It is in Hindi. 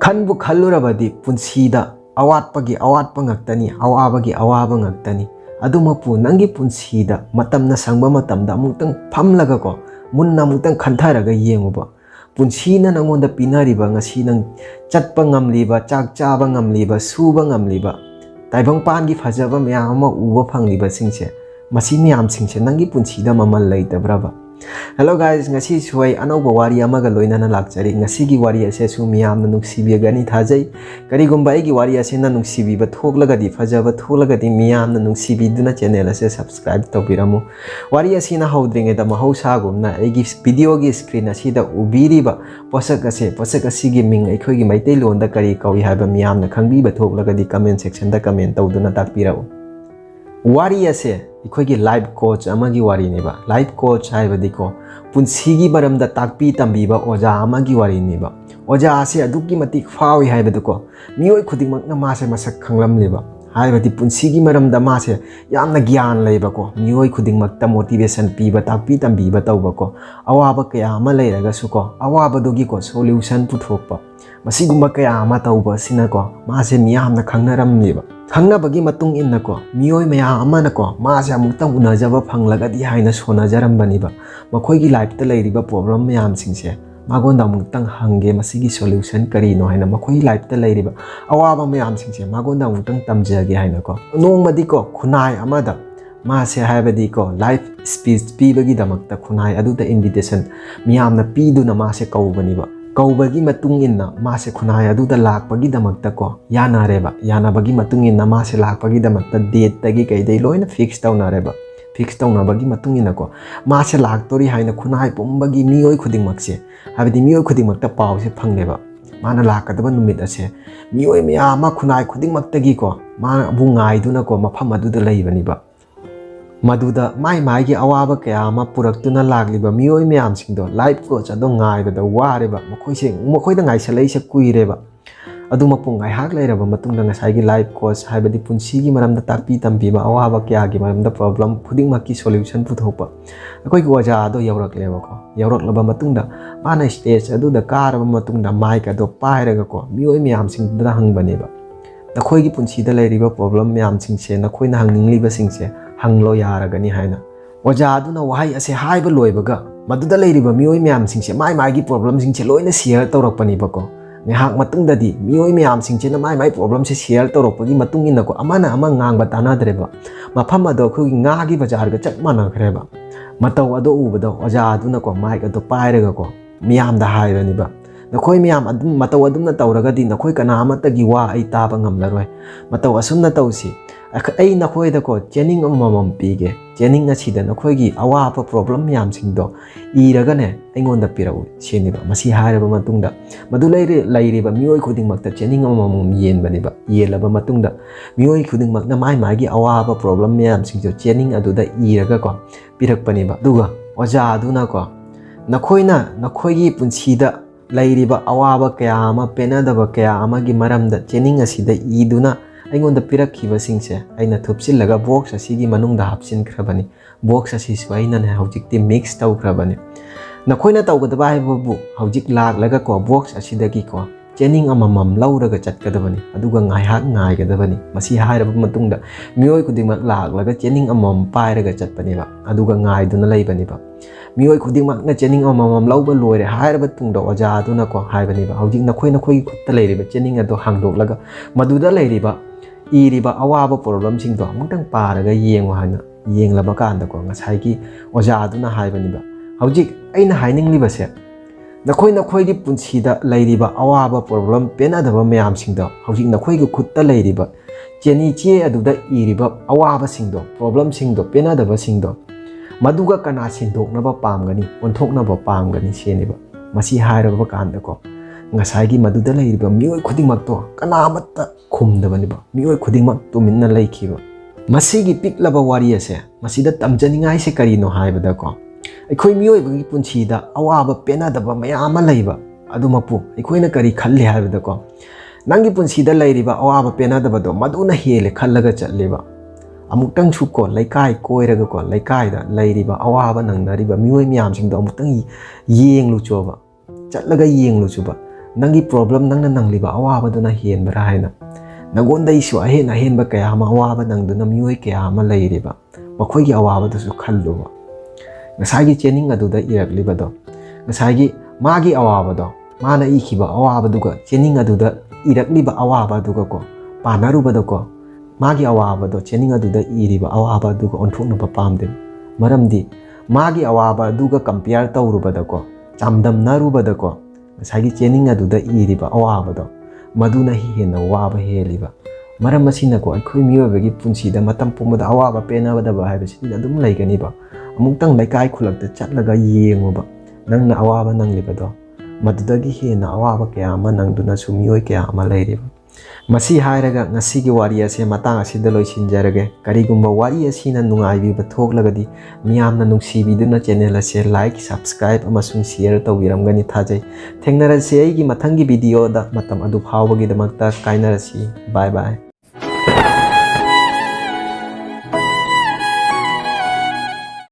खनबु खल्लुरबदि पुंसीदा अवाटपगी अवाटप ngaktani awabagi awaba ngaktani adumapu nangi punsida matamna sangba matamda amutang phamlaga ko munna amutang khantharaga yenguba punsina nangonda pinariba ngasi nang chatpa ngamliba chak chaba ngamliba suba ngamliba taibang pangi phajaba myam ama uba phangliba singse masi myam singse nangi punsida mamal leitabraba. Hello guys, ngasi suai anauba wari amaga loinana lakchari ngasi gi wari ase su miyamna nungsibiagani thajai karigumba aigi wari ase na nungsibiba thoklagadi phajaba thoklagadi miyamna nungsibiduna channel ase subscribe tawbiramu wari ase na hawdringe da mahausa gumna aigi video gi screen asida ubiriba posak ase gi ming aikhoi gi maitai londa kari kawi haba miyamna khangbiba thoklagadi comment section da comment tawduna takpirau wari ase इखोगी लाइफ कोच अमगी वारी नेबा लाइफ कोच हाइबदिको पुंसीगी मरमदा ताकपी तंबीबा ओजा अमगी वारी नेबा ओजा आसे अदुकी मतिक फावी हाइबदुको मियोय खुदिमकना मासे मसक खंगलमलेबा हाइबदि पुंसीगी मरमदा मासे यामना ज्ञान लेबाको मियोय खुदिमकता मोटिवेशन पीबा ताकपी तंबीबा तौबाको अवाबा कया अमा लेरगसुको अवाबदुगीको सॉल्यूशन पुथोकपा मसिगुम्बा कया अमा तौबा सिनाको मासे मियामना खंगनरमलेबा खंगनबगी मतुंग इन्नको मियोय मया अमनको मासे अमुक्तंग उनजबा फंगलगदि हाइना सोनजरमबनिबा मखोयगी लाइफता लेरिबा प्रॉब्लम मयाम सिंगसे मागोंदा अमुक्तंग हंगे मसिगी सॉल्यूशन करिनो हाइना मखोयगी लाइफता लेरिबा अवाबा मयाम सिंगसे मागोंदा अमुक्तंग तमजगे हाइनाको नोंगमदिको खुनाय अमदा मासे हाइबदिको लाइफ स्पीच पीबगी दमक्ता खुनाय अदुदा इन्विटेशन मियामना पीदुना मासे कौबनिबा कौबगी मतुंग इन्ना मासे खुनाय अदुदा लाकपगी दमक्ता को यानारेबा यानाबगी मतुंग इन्ना मासे लाकपगी दमक्ता डेट तगी कैदै लोइना फिक्स तौनारेबा फिक्स तौनाबगी मतुंग इन्ना को मासे लाकतोरी हाइना खुनाय पुंबगी मियोय खुदिंगमक्से हाबदि मियोय खुदिंगमक्ता पावसे फंगलेबा माना लाकदबा नुमित असे मियोय मयामा खुनाय खुदिंगमक्तगी को मा बुंगाइदुना को मफम अदुदा लेबनिबा मधुदा माई माई अवाब क्या पुरक्तुना लाग्लिबा मियोय म्याम सिंगदो लाइफ कोच अदो गाइबदा वारेबा मखोइसे मखोइदा गाइसलैसे कुइरेबा अदुमा पुंग गाइहाक लेरबा मतुंगदा ngसाइगी लाइफ कोच हाइबदि पुंसीगी मरमदा ताकपी तंबीबा अवाब क्यागी मरमदा प्रॉब्लम खुदिंगमक्की सॉल्यूशन पुथोकपा अखोइगी वजा अदो यौरक्लेबाको यौरक्लबा मतुंगदा माना स्टेज अदुदा कारबा मतुंगदा माइक अदो पाइरगाको मियोय म्याम सिंगदा हंगबनेबा नखोइगी पुंसीदा लेरिबा प्रॉब्लम म्याम सिंगसे नखोइना हंगनिंगलिबा सिंगसे हंगलो यारगनी हाइना ओजा अदुना वहाई असे हाइबा लोइबगा मदुदा लेरिबा मियोय म्याम सिंगसे माई माइगी प्रॉब्लम सिंगसे लोइना शेयर तौरकपनिबको नेहाक मतुंगददी मियोय म्याम सिंगसे माई माई प्रॉब्लम से शेयर तौरकपगी मतुंगिनको अमाना अमा गांगबा तानाद्रेबा मफम अदो खुगी गागी बाजारगा चट मानखरेबा मतौ अदो उबदो ओजा अदुनाको माइक अदो पाइरगाको मियामदा हाइबनिबा नखोय मियाम अदुम मतौ अदुमना तौरगदी नखोय कना अमतगी वा आई ताबा ngamlaroi मतौ असुमना तौसी आई नखोयदको चेनिंग अममम पीगे चेनिंग असिदा नखोयगी अवाप प्रॉब्लम म्याम सिंगदो इरगने अइंगोंदा पिराउ सेनिबा मसी हारबा मतुंगदा मदु लेरिबा मियोय खुदिंगमक्ता चेनिंग अममम येनबनिबा येलबा मतुंगदा मियोय खुदिंगमक्ना माई मागी अवाप प्रॉब्लम म्याम सिंगदो चेनिंग अदुदा इरगको पिरकपनिबा दुगा ओजा अदुनाको नखोयना नखोयगी पुंसीदा लेरिबा अवाब क्या पेनादब क्या मरमदा चेनिंग असिदा इदुना अइंगोंदा पिरक्खिबसिंगसे अइना थुपसिलगा बॉक्स असिगी मनुंगदा हापसिनख्रबनि बॉक्स असिसु अइनाने हौजिकति मिक्स तौख्रबनि नखोइना तौगदबा हाइबबु हौजिक लाक्लगा को बॉक्स असिदगी को चेनिंग अममम लौरगा चटकदबनि अदुगा गाइहाक गाइगदबनि मसी हाइरब मतुंगदा मियोय खुदिमक लाक्लगा चेनिंग अममम पाइरगा चटपनिबा अदुगा गाइदुना लेबनिबा मियोय खुदिमकना चेनिंग अममम लौबा लोइरे हाइरब तुंगदा ओजा अदुनाको हाइबनिबा हौजिक नखोइ नखोइ खुत्ता लेरिबा चेनिंग अदो हांगदोक्लगा मदुदा लेरिबा इरिबा अवाब प्रॉब्लम सिंगदो अमुक्तंग पारगा येंगो हाइना येंगलबा कांदको ngसाइगी ओजा अदुना हाइबनिबा हौजिक अइना हाइनिंगलिबसे नखोइ नखोइगी पुंसीदा लेरिबा अवाब प्रॉब्लम पेनादबा म्याम सिंगदो हौजिक नखोइगी खुत्ता लेरिबा चेनी चे अदुदा इरिबा अवाब सिंगदो प्रॉब्लम सिंगदो पेनादबा सिंगदो मदुगा कना सिंदोकनबा पामगनी ओंथोकनबा पामगनी सेनिबा मसी हाइरबा कांदको ngसाइगी मदुदा लेरिबा मियोय खुदिंगमक्तो कनामत्ता खुमदबनिबा मियोय खुदिंगमक तुमिन्ना लेखिबा मसीगी पिकलबा वारी असे मसीदा तमजनिंगाइ से करिनो हाइबदको अखोय मियोयबगी पुंसीदा अवाब पेनादबा मयाम लैबा अदुमपु अखोयना करी खल्ले हाइबदको नंगी पुंसीदा लेरिबा अवाब पेनादबदो मदुना हेले खल्लगा चलेबा अमुक्तंग सुको लैकाय कोइरगको लैकायदा लेरिबा अवाब नंगनरिबा मियोय म्याम सिंगदो अमुक्तंग येंगलुचोबा चटलगा येंगलुचुबा नंगी प्रॉब्लम नंगना नंगलिबा अवाबदुना हेनबरा हायना नगोंदैसु अहेन अहेनबा कया अमा अवाबा नंगदुना मियोय कया अमा लैरिबा मखोयगी अवाबदुसु खल्लुबा ngसागी चेनिंग अदुदा इरकलिबदो ngसागी मागी अवाबदो माना इखिबा अवाबदुगा चेनिंग अदुदा इरकलिबा अवाबदुगा को पानारुबदो को मागी अवाबदो चेनिंग अदुदा इरिबा अवाबदुगा ओंथोकनबा पामदे मरमदि मागी अवाबदुगा कंपेयर तौरुबदो को चामदमनारुबदो को ngसागी चेनिंग अदुदा इरिबा अवाबदो मदुना हेना वाबा हेलिबा मरम मसिना को अखोय मियोबगी पुंसीदा मतम पुमदा अवाबा पेनाबदबा हायबसिनि अदुम लैगनिबा अमुक्तंग लैकाय खुलक्ता चटलगा येंगोबा नंगना अवाबा नंगलिबदो मदुदगी हेना अवाबा कया अमा नंगदुना सु मियोय कया अमा लैरिबा मसी हायरगा ngasiगी वारी असे मतांग असिदा लोइसिनजरगे करिगुंबा वारी असिना नुंगाइबिबा थोकलगदी मियामना नुंसीबिदुना चैनल असे लाइक सब्सक्राइब अमसुंग शेयर तौबिरमगनी थाजै थेंगनरसे अइगी मथंगी वीडियोदा मतम अदु फावबगी दमक्ता काइनरसी बाय बाय।